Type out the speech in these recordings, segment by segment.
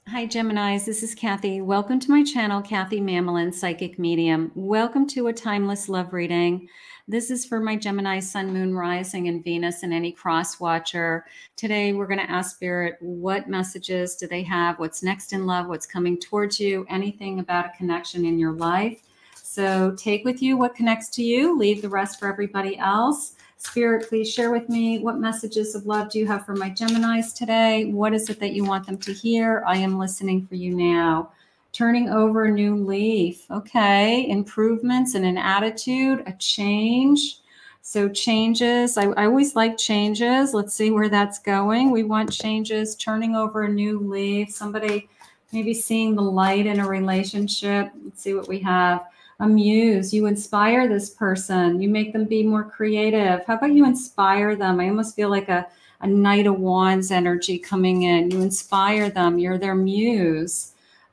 Hi, Geminis. This is Kathy. Welcome to my channel, Kathy Mamolen, Psychic Medium. Welcome to a timeless love reading. This is for my Gemini Sun, Moon, Rising, and Venus, and any cross watcher. Today, we're going to ask Spirit, what messages do they have? What's next in love? What's coming towards you? Anything about a connection in your life? So take with you what connects to you. Leave the rest for everybody else. Spirit, please share with me, what messages of love do you have for my Geminis today? What is it that you want them to hear? I am listening for you now. Turning over a new leaf. Okay. Improvements in an attitude, a change. So changes. I always like changes. Let's see where that's going. We want changes, turning over a new leaf. Somebody maybe seeing the light in a relationship. Let's see what we have. A muse, you inspire this person. You make them be more creative. How about you inspire them? I almost feel like a Knight of Wands energy coming in. You inspire them. You're their muse.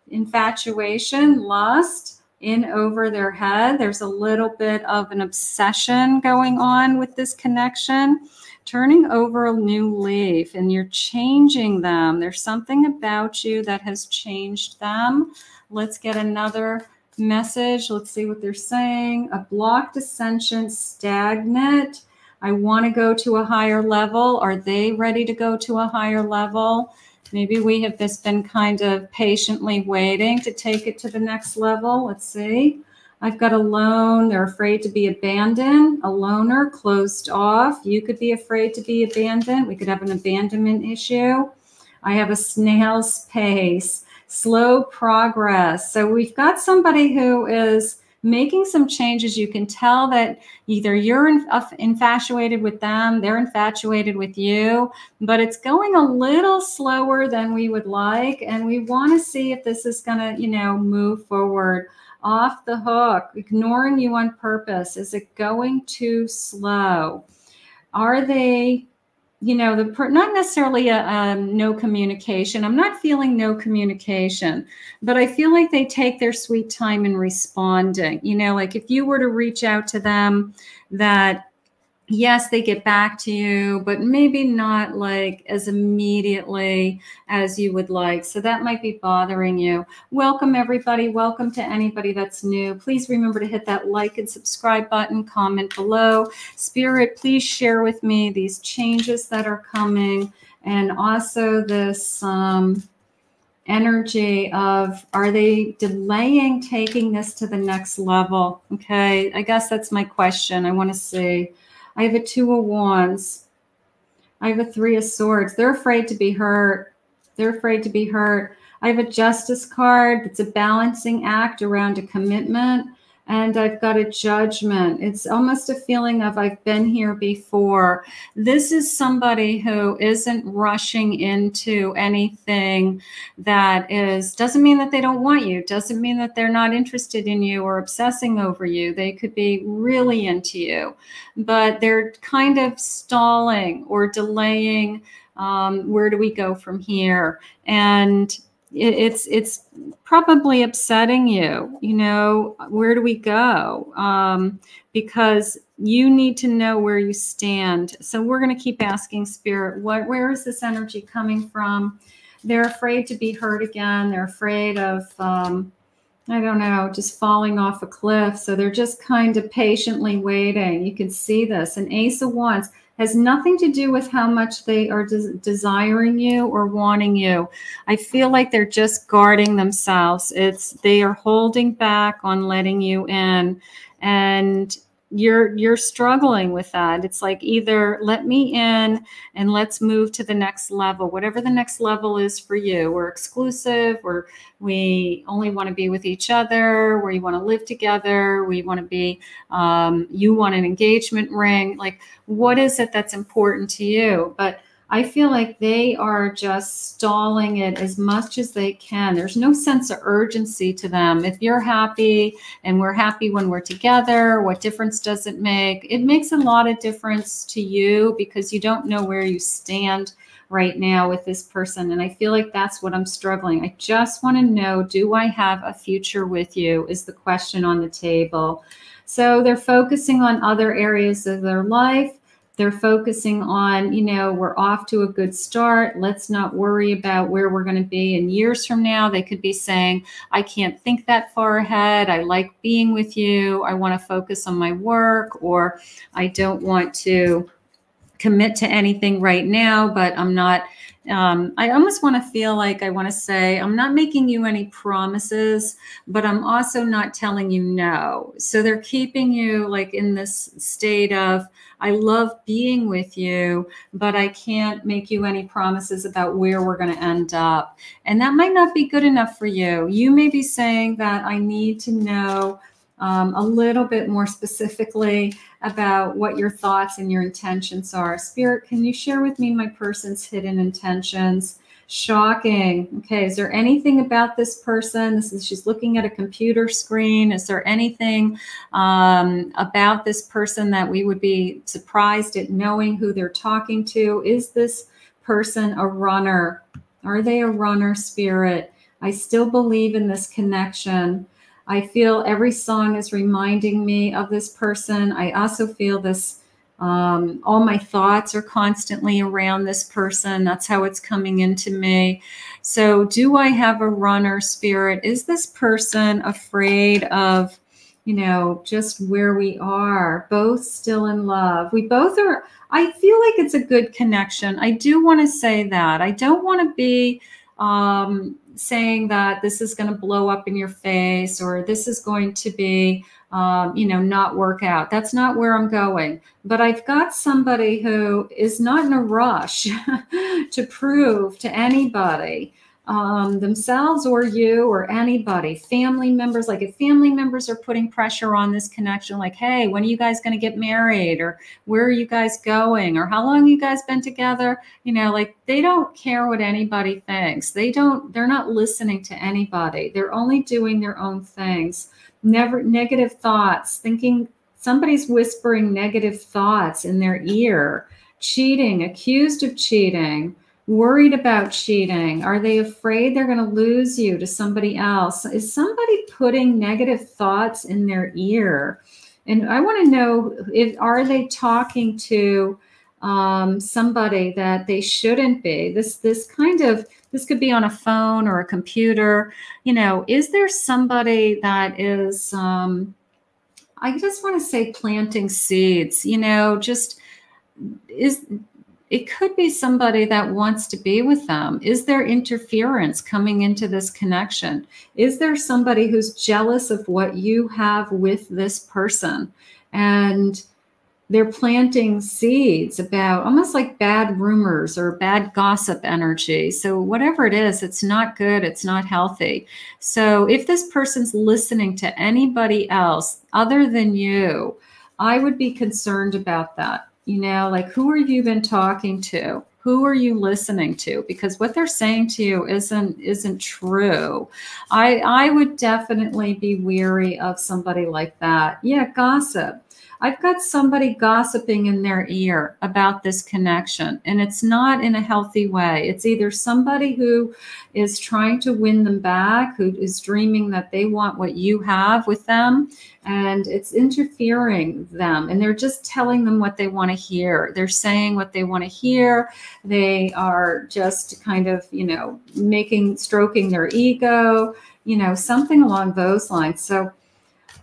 Infatuation, lust, in over their head. There's a little bit of an obsession going on with this connection. Turning over a new leaf, and you're changing them. There's something about you that has changed them. Let's get another message. Let's see what they're saying. A blocked ascension, stagnant. I want to go to a higher level. Are they ready to go to a higher level? Maybe we have just been kind of patiently waiting to take it to the next level. Let's see. I've got a lone. They're afraid to be abandoned. A loner, closed off. You could be afraid to be abandoned. We could have an abandonment issue. I have a snail's pace. Slow progress. So we've got somebody who is making some changes. You can tell that either you're infatuated with them, they're infatuated with you, but it's going a little slower than we would like. And we want to see if this is going to, move forward. Off the hook, ignoring you on purpose. Is it going too slow? Are they... not necessarily a no communication. I'm not feeling no communication, but I feel like they take their sweet time in responding. Like if you were to reach out to them, that yes, they get back to you, but maybe not like as immediately as you would like. So that might be bothering you. Welcome, everybody. Welcome to anybody that's new. Please remember to hit that like and subscribe button, comment below. Spirit, please share with me these changes that are coming, and also this energy of, are they delaying taking this to the next level? Okay, I guess that's my question. I want to see. I have a 2 of Wands. I have a 3 of Swords. They're afraid to be hurt. They're afraid to be hurt. I have a Justice card. It's a balancing act around a commitment. And I've got a Judgment. It's almost a feeling of I've been here before. This is somebody who isn't rushing into anything that doesn't mean that they don't want you. Doesn't mean that they're not interested in you or obsessing over you. They could be really into you, but they're kind of stalling or delaying. Where do we go from here? And it's probably upsetting you. Where do we go? Because you need to know where you stand. So we're going to keep asking Spirit, where is this energy coming from? They're afraid to be hurt again. They're afraid of, I don't know, just falling off a cliff. So they're just kind of patiently waiting. You can see this. An Ace of Wands has nothing to do with how much they are desiring you or wanting you. I feel like they're just guarding themselves. They are holding back on letting you in, and you're struggling with that. It's like, either let me in and let's move to the next level, whatever the next level is for you. We're exclusive, we only want to be with each other, where you want to live together, we want to be, you want an engagement ring. Like, what is it that's important to you? But I feel like they are just stalling it as much as they can. There's no sense of urgency to them. If you're happy and we're happy when we're together, what difference does it make? It makes a lot of difference to you because you don't know where you stand right now with this person. And I feel like that's what I'm struggling. I just want to know, do I have a future with you, is the question on the table. So they're focusing on other areas of their life. They're focusing on, you know, we're off to a good start. Let's not worry about where we're going to be in years from now. They could be saying, I can't think that far ahead. I like being with you. I want to focus on my work, or I don't want to commit to anything right now, but I'm not, I almost want to feel like I want to say, I'm not making you any promises, but I'm also not telling you no. So they're keeping you like in this state of, I love being with you, but I can't make you any promises about where we're going to end up. And that might not be good enough for you. You may be saying that I need to know a little bit more specifically about what your thoughts and your intentions are. Spirit, can you share with me my person's hidden intentions? Shocking. Okay, is there anything about this person? She's looking at a computer screen. Is there anything about this person that we would be surprised at knowing who they're talking to? Is this person a runner? Are they a runner, Spirit? I still believe in this connection. I feel every song is reminding me of this person. I also feel this, all my thoughts are constantly around this person. That's how it's coming into me. So do I have a runner, Spirit? Is this person afraid of, you know, just where we are, both still in love? We both are. I feel like it's a good connection. I do want to say that. I don't want to be saying that this is going to blow up in your face, or this is going to be, you know, not work out. That's not where I'm going. But I've got somebody who is not in a rush to prove to anybody, themselves or you or anybody, family members. Like if family members are putting pressure on this connection, like, hey, when are you guys going to get married? Or where are you guys going? Or how long you guys been together? You know, like they don't care what anybody thinks. They're not listening to anybody. They're only doing their own things. Never negative thoughts, thinking somebody's whispering negative thoughts in their ear, cheating, accused of cheating, worried about cheating. Are they afraid they're going to lose you to somebody else? Is somebody putting negative thoughts in their ear? And I want to know, are they talking to somebody that they shouldn't be? This could be on a phone or a computer. You know, is there somebody that is, I just want to say planting seeds, you know, it could be somebody that wants to be with them. Is there interference coming into this connection? Is there somebody who's jealous of what you have with this person? And they're planting seeds about almost like bad rumors or bad gossip energy. So whatever it is, it's not good. It's not healthy. So if this person's listening to anybody else other than you, I would be concerned about that. You know, like, who have you been talking to? Who are you listening to? Because what they're saying to you isn't true. I would definitely be weary of somebody like that. Yeah, gossip. I've got somebody gossiping in their ear about this connection, and it's not in a healthy way. It's either somebody who is trying to win them back, who is dreaming that they want what you have with them, and it's interfering them, and they're just telling them what they want to hear. They're saying what they want to hear. They are just kind of, you know, stroking their ego, you know, something along those lines. So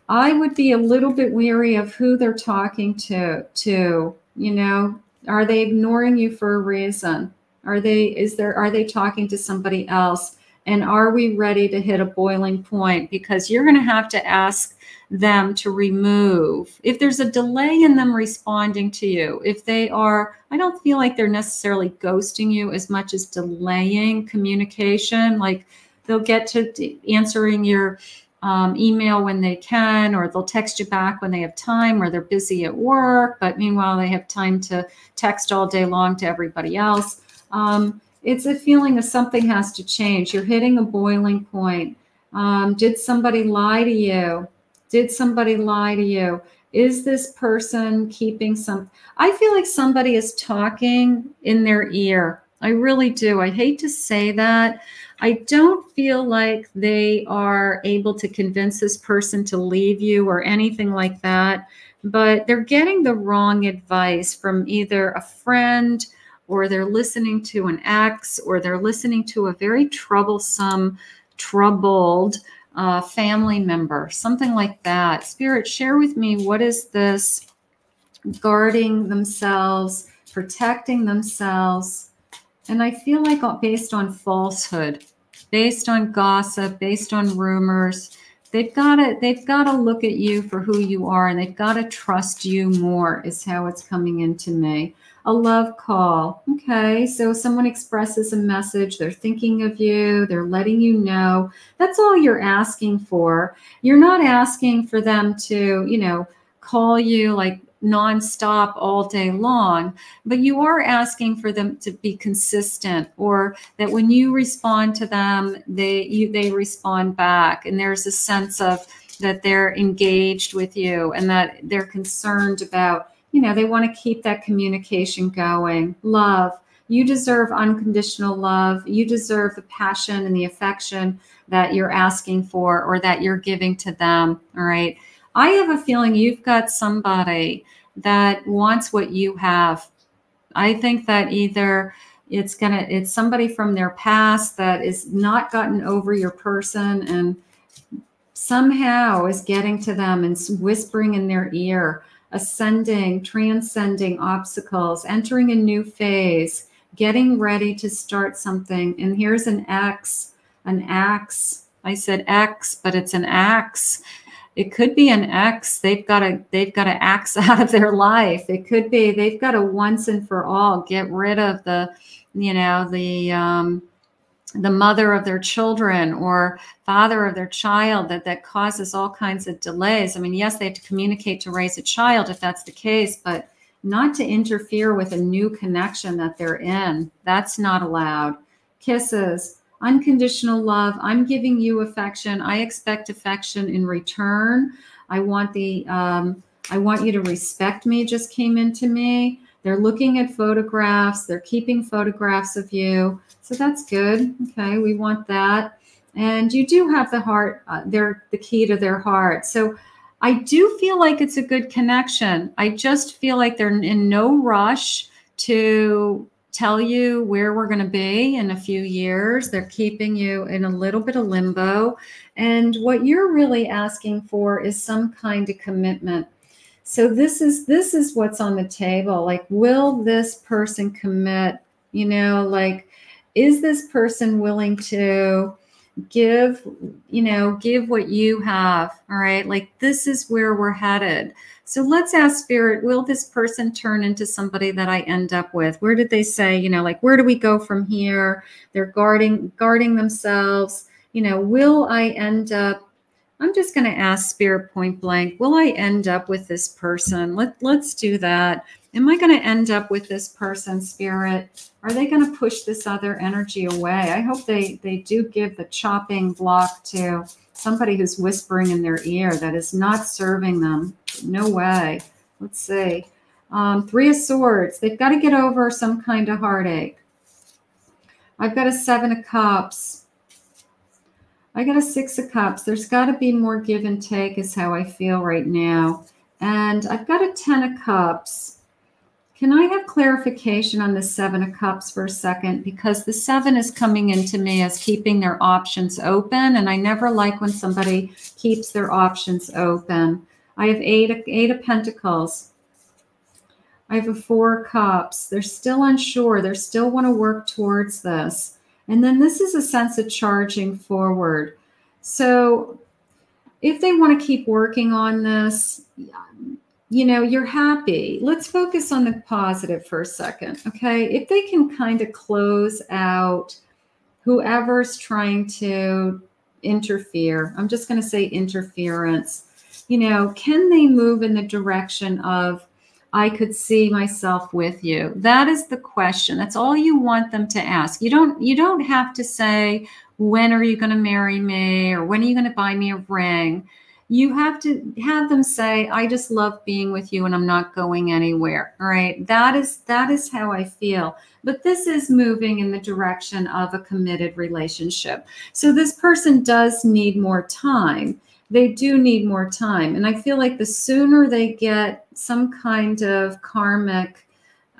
I would be a little bit weary of who they're talking to, you know. Are they ignoring you for a reason? Are they talking to somebody else? And are we ready to hit a boiling point? Because you're going to have to ask them to remove. If there's a delay in them responding to you, if they are, I don't feel like they're necessarily ghosting you as much as delaying communication. Like they'll get to answering your email when they can, or they'll text you back when they have time, or they're busy at work, but meanwhile they have time to text all day long to everybody else. It's a feeling of something has to change. You're hitting a boiling point. Did somebody lie to you? Did somebody lie to you? Is this person keeping some? I feel like somebody is talking in their ear. I really do. I hate to say that. I don't feel like they are able to convince this person to leave you or anything like that, but they're getting the wrong advice from either a friend, or they're listening to an ex, or they're listening to a very troubled family member, something like that. Spirit, share with me, what is this guarding themselves, protecting themselves? And I feel like based on falsehood, based on gossip, based on rumors, they've got to look at you for who you are, and they've got to trust you more, is how it's coming into me. A love call. Okay, so someone expresses a message. They're thinking of you. They're letting you know. That's all you're asking for. You're not asking for them to, you know, call you like nonstop all day long, but you are asking for them to be consistent, or that when you respond to them, they respond back, and there's a sense of that they're engaged with you, and that they're concerned about, you know, they want to keep that communication going. Love. You deserve unconditional love. You deserve the passion and the affection that you're asking for, or that you're giving to them. All right. I have a feeling you've got somebody that wants what you have. I think that either it's somebody from their past that is not gotten over your person, and somehow is getting to them and whispering in their ear, ascending, transcending obstacles, entering a new phase, getting ready to start something. And here's an axe. I said X, but it's an axe. It could be an ex. They've got to axe out of their life. It could be they've got to once and for all get rid of the, you know, the mother of their children or father of their child that causes all kinds of delays. I mean, yes, they have to communicate to raise a child if that's the case, but not to interfere with a new connection that they're in. That's not allowed. Kisses. Unconditional love. I'm giving you affection. I expect affection in return. I want you to respect me, just came into me. They're looking at photographs. They're keeping photographs of you. So that's good. Okay, we want that. And you do have the heart. They're the key to their heart. So I do feel like it's a good connection. I just feel like they're in no rush to tell you where we're going to be in a few years. They're keeping you in a little bit of limbo. And what you're really asking for is some kind of commitment. So this is what's on the table. Like, will this person commit? You know, like, is this person willing to give what you have? All right. Like, this is where we're headed. So let's ask Spirit, will this person turn into somebody that I end up with? Where did they say, you know, like, where do we go from here? They're guarding themselves. You know, will I end up, I'm just going to ask Spirit point blank, will I end up with this person? Let's do that. Am I going to end up with this person, Spirit? Are they going to push this other energy away? I hope they do give the chopping block to somebody who's whispering in their ear that is not serving them. No way. Let's see. 3 of Swords. They've got to get over some kind of heartache. I've got a 7 of Cups. I got a 6 of Cups. There's got to be more give and take is how I feel right now. And I've got a 10 of Cups. Can I have clarification on the 7 of Cups for a second? Because the 7 is coming into me as keeping their options open. And I never like when somebody keeps their options open. I have 8 of Pentacles. I have a 4 of Cups. They're still unsure. They still want to work towards this. And then this is a sense of charging forward. So if they want to keep working on this, you know, you're happy. Let's focus on the positive for a second, okay? If they can kind of close out whoever's trying to interfere, I'm just going to say interference, you know, can they move in the direction of, I could see myself with you? That is the question. That's all you want them to ask. You don't have to say, when are you going to marry me? Or when are you going to buy me a ring? you have to have them say, I just love being with you and I'm not going anywhere. All right. That is how I feel. But this is moving in the direction of a committed relationship. So this person does need more time. They do need more time. And I feel like the sooner they get some kind of karmic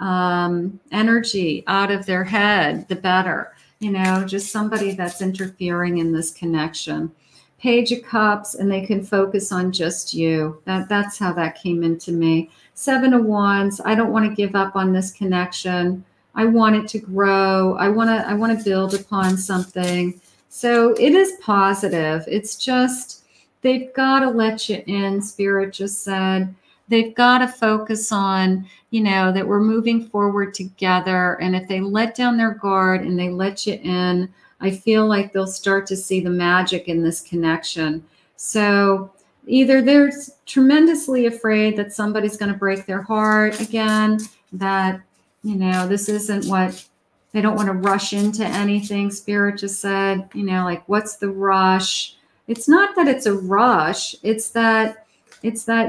energy out of their head, the better. You know, just somebody that's interfering in this connection. Page of Cups, and they can focus on just you. That's how that came into me. 7 of Wands. I don't want to give up on this connection. I want it to grow. I want to build upon something. So it is positive. It's just they've got to let you in. Spirit just said they've got to focus on, you know, that we're moving forward together. And if they let down their guard and they let you in, I feel like they'll start to see the magic in this connection. So either they're tremendously afraid that somebody's going to break their heart again, that, you know, this isn't what they don't want to rush into anything. Spirit just said, you know, like, what's the rush? It's not that it's a rush. It's that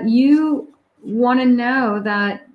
you want to know that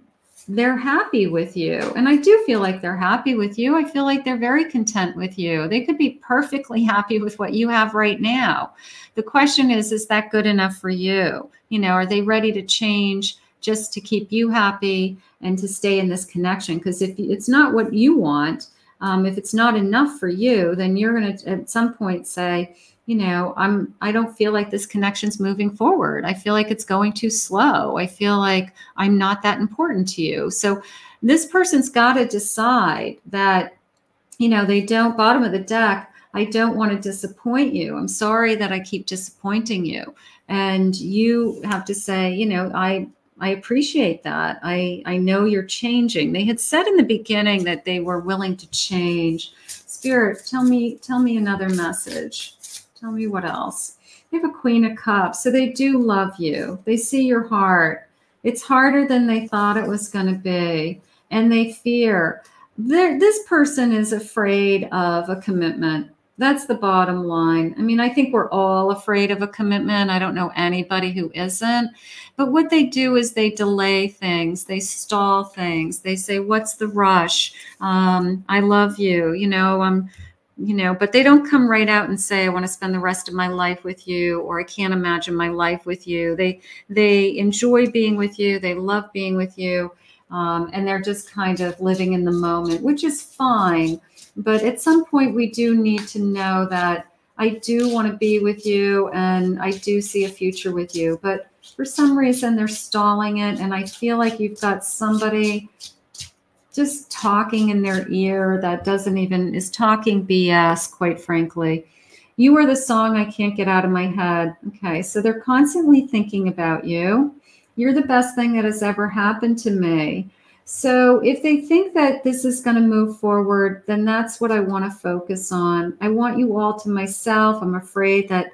they're happy with you. And I do feel like they're happy with you. I feel like they're very content with you. They could be perfectly happy with what you have right now. The question is that good enough for you? You know, are they ready to change just to keep you happy and to stay in this connection? Because if it's not what you want, if it's not enough for you, then you're going to at some point say, you know, I don't feel like this connection's moving forward. I feel like it's going too slow. I feel like I'm not that important to you. So this person's got to decide that, you know, they don't, bottom of the deck, I don't want to disappoint you. I'm sorry that I keep disappointing you. And you have to say, you know, I appreciate that. I know you're changing. They had said in the beginning that they were willing to change. Spirit, tell me another message. Tell me what else. They have a Queen of Cups. So they do love you. They see your heart. It's harder than they thought it was going to be. And they fear. This person is afraid of a commitment. That's the bottom line. I mean, I think we're all afraid of a commitment. I don't know anybody who isn't. But what they do is they delay things. They stall things. They say, what's the rush? I love you. You know, but they don't come right out and say, I want to spend the rest of my life with you, or I can't imagine my life with you. They enjoy being with you. They love being with you. And they're just kind of living in the moment, which is fine. But at some point, we do need to know that I do want to be with you and I do see a future with you. But for some reason, they're stalling it. And I feel like you've got somebody just talking in their ear that is talking BS, quite frankly. You are the song I can't get out of my head. Okay, so they're constantly thinking about you. You're the best thing that has ever happened to me. So if they think that this is going to move forward, then that's what I want to focus on. I want you all to myself. I'm afraid that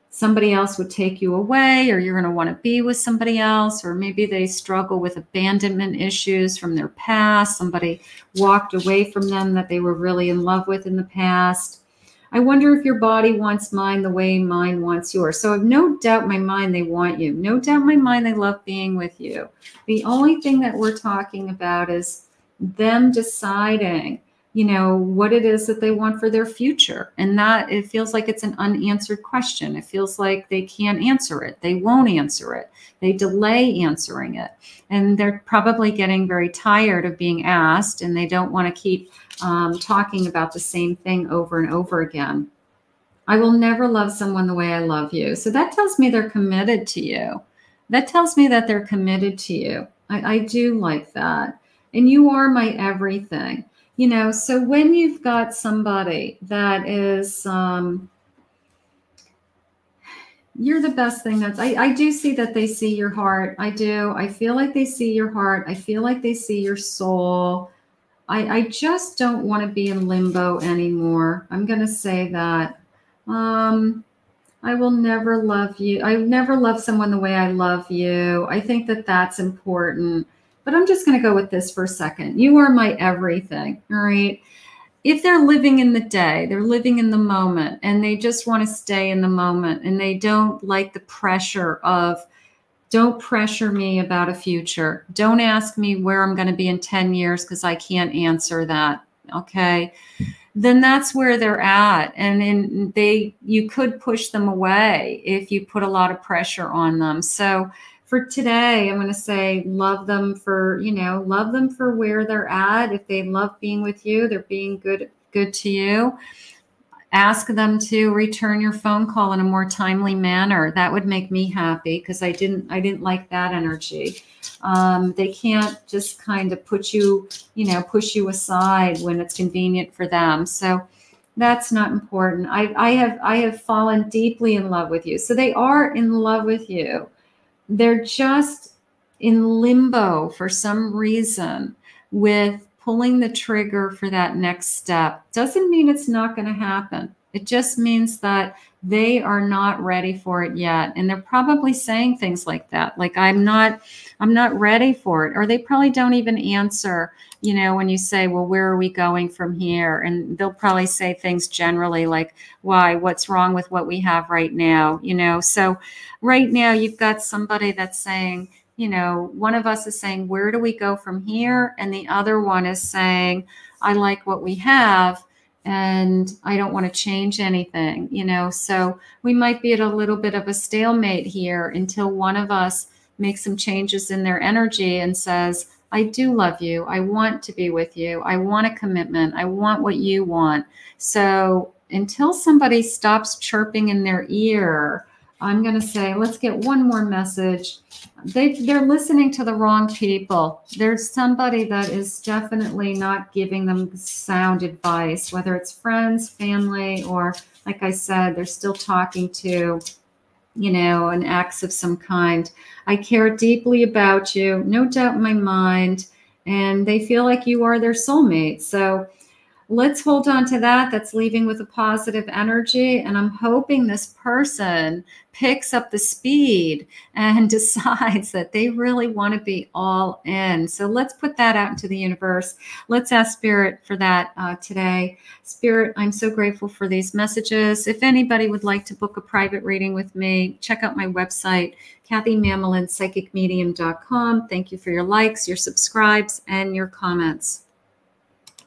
somebody else would take you away, or you're going to want to be with somebody else, or maybe they struggle with abandonment issues from their past. Somebody walked away from them that they were really in love with in the past. I wonder if your body wants mine the way mine wants yours. So I have no doubt in my mind they want you. No doubt in my mind they love being with you. The only thing that we're talking about is them deciding, you know, what it is that they want for their future. And that it feels like it's an unanswered question. It feels like they can't answer it. They won't answer it. They delay answering it. And they're probably getting very tired of being asked, and they don't want to keep talking about the same thing over and over again. I will never love someone the way I love you. So that tells me they're committed to you. That tells me that they're committed to you. I do like that. And you are my everything. You know, so when you've got somebody that is, you're the best thing I do see that they see your heart. I do. I feel like they see your heart. I feel like they see your soul. I just don't want to be in limbo anymore. I'm going to say that. I will never love you. I never love someone the way I love you. I think that that's important. But I'm just going to go with this for a second. You are my everything. All right. if they're living in the day, they're living in the moment, and they just want to stay in the moment, and they don't like the pressure of, don't pressure me about a future. Don't ask me where I'm going to be in 10 years because I can't answer that. Okay. Then that's where they're at. And you could push them away if you put a lot of pressure on them. So for today, I'm going to say, love them for, love them for where they're at. If they love being with you, they're being good to you. Ask them to return your phone call in a more timely manner. That would make me happy, because I didn't like that energy. They can't just kind of push you aside when it's convenient for them. So that's not important. I have fallen deeply in love with you. So they are in love with you. They're just in limbo for some reason with pulling the trigger for that next step. Doesn't mean it's not going to happen. It just means that they are not ready for it yet. And they're probably saying things like that, like, I'm not ready for it. Or they probably don't even answer, when you say, well, where are we going from here? And they'll probably say things generally like, why, what's wrong with what we have right now? So right now you've got somebody that's saying, one of us is saying, where do we go from here? And the other one is saying, I like what we have, and I don't want to change anything, so we might be at a little bit of a stalemate here until one of us makes some changes in their energy and says, I do love you. I want to be with you. I want a commitment. I want what you want. So until somebody stops chirping in their ear, I'm going to say, let's get one more message. They're listening to the wrong people. There's somebody that is definitely not giving them sound advice, whether it's friends, family, or, like I said, they're still talking to, an ex of some kind. I care deeply about you, no doubt in my mind, and they feel like you are their soulmate. So let's hold on to that. That's leaving with a positive energy. And I'm hoping this person picks up the speed and decides that they really want to be all in. So let's put that out into the universe. Let's ask Spirit for that today. Spirit, I'm so grateful for these messages. If anybody would like to book a private reading with me, check out my website, KathyMamolen, psychicmedium.com. Thank you for your likes, your subscribes, and your comments.